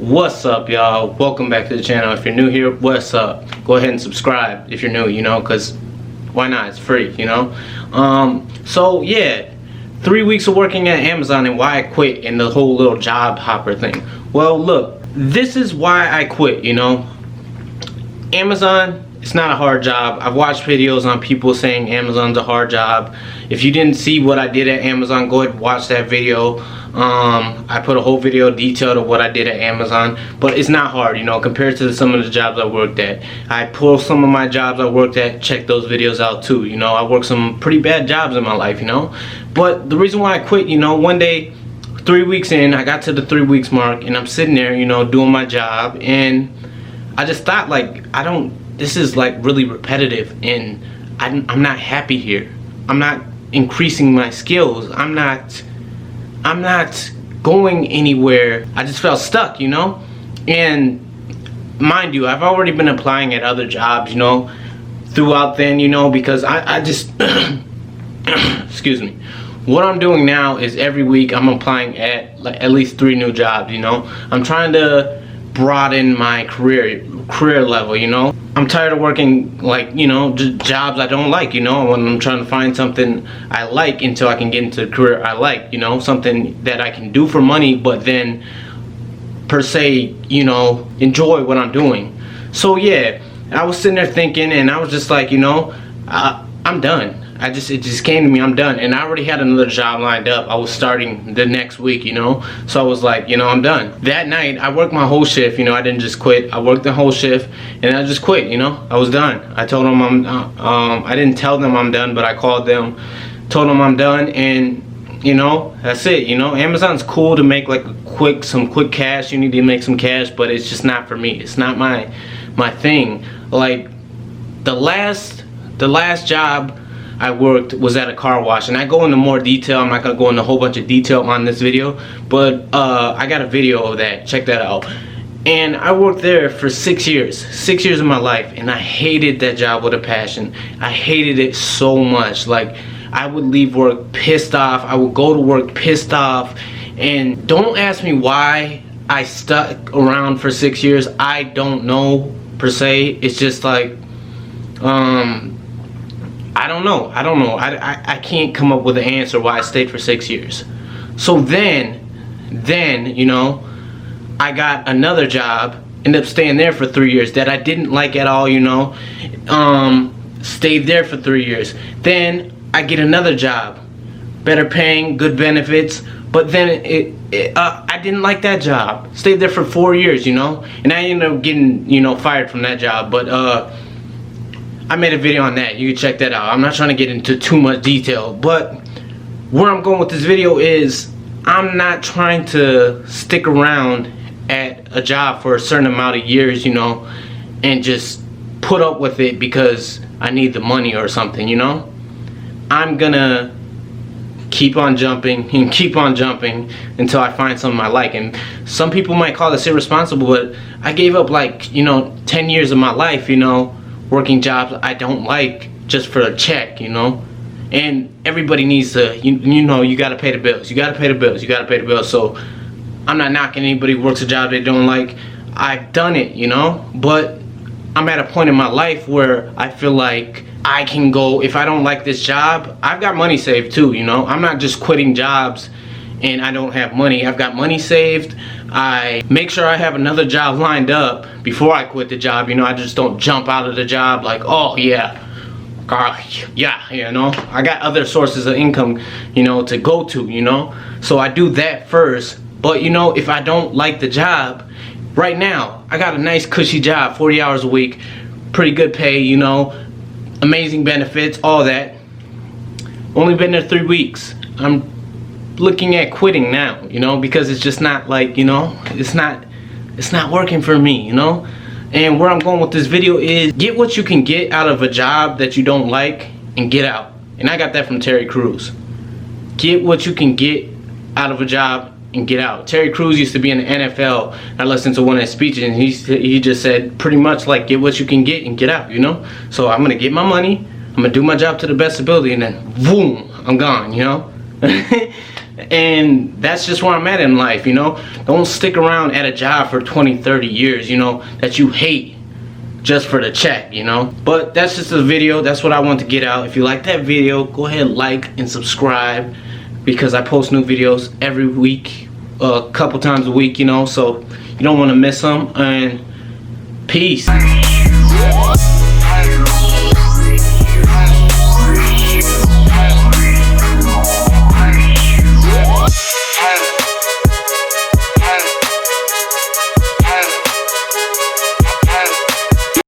What's up, y'all? Welcome back to the channel. If you're new here, what's up? Go ahead and subscribe if you're new, because why not? It's free, So yeah, 3 weeks of working at Amazon and why I quit and the whole little job hopper thing. Well, look, this is why I quit, Amazon, it's not a hard job. I've watched videos on people saying Amazon's a hard job. If you didn't see what I did at Amazon, go ahead and watch that video. I put a whole video detailed of what I did at Amazon, but it's not hard, compared to some of the jobs I worked at. I pulled some of my jobs I worked at, check those videos out too. I worked some pretty bad jobs in my life, But the reason why I quit, one day, 3 weeks in, I got to the 3 weeks mark, and I'm sitting there, doing my job, and I just thought, this is really repetitive, and I'm not happy here. I'm not increasing my skills. I'm not going anywhere. I just felt stuck, and mind you, I've already been applying at other jobs, throughout then, because I just excuse me. What I'm doing now is every week I'm applying at least 3 new jobs, I'm trying to broaden my career level, I'm tired of working jobs I don't like, when I'm trying to find something I like until I can get into the career I like, something that I can do for money, but then per se, enjoy what I'm doing. So yeah, I was sitting there thinking, and I was just like, I'm done. It just came to me, I'm done. And I already had another job lined up. I was starting the next week, so I was like, I'm done. That night I worked my whole shift, I didn't just quit. I worked the whole shift and I just quit, I was done. I told them I didn't tell them I'm done, but I called them, told them I'm done, and that's it. Amazon's cool to make some quick cash. You need to make some cash, but it's just not for me. It's not my thing. Like the last job I worked was at a car wash, and I go into more detail. I'm not gonna go into a whole bunch of detail on this video, but I got a video of that. Check that out. And I worked there for 6 years, 6 years of my life, and I hated that job with a passion. I hated it so much. I would leave work pissed off. I would go to work pissed off. And don't ask me why I stuck around for 6 years. I don't know per se. It's just I don't know. I can't come up with an answer why I stayed for 6 years. So then, I got another job, ended up staying there for 3 years that I didn't like at all, stayed there for 3 years. Then I get another job, better paying, good benefits, but then I didn't like that job. Stayed there for 4 years, and I ended up getting, fired from that job, but I made a video on that. You can check that out. I'm not trying to get into too much detail, but where I'm going with this video is I'm not trying to stick around at a job for a certain amount of years, and just put up with it because I need the money or something, I'm gonna keep on jumping and keep on jumping until I find something I like. And some people might call this irresponsible, but I gave up 10 years of my life, working jobs I don't like just for a check, and everybody needs to, you gotta pay the bills, you gotta pay the bills. So I'm not knocking anybody who works a job they don't like. I've done it, but I'm at a point in my life where I feel like I can go, if I don't like this job, I've got money saved too, I'm not just quitting jobs and I don't have money. I've got money saved. I make sure I have another job lined up before I quit the job, I just don't jump out of the job like, oh yeah, I got other sources of income, to go to, so I do that first. But if I don't like the job, right now I got a nice cushy job, 40 hours a week, pretty good pay, amazing benefits, all that. Only been there 3 weeks. I'm looking at quitting now, because it's just not it's not working for me, And where I'm going with this video is get what you can get out of a job that you don't like and get out. And I got that from Terry Crews. Get what you can get out of a job and get out. Terry Crews used to be in the NFL. I listened to one of his speeches, and he just said pretty much get what you can get and get out, So I'm gonna get my money, I'm gonna do my job to the best ability, and then boom, I'm gone, And that's just where I'm at in life, you know. Don't stick around at a job for 20, 30 years, you know, that you hate just for the check, you know. But that's just a video. That's what I want to get out. If you like that video, go ahead, like and subscribe, because I post new videos every week, a couple times a week, you know, so you don't want to miss them. And peace.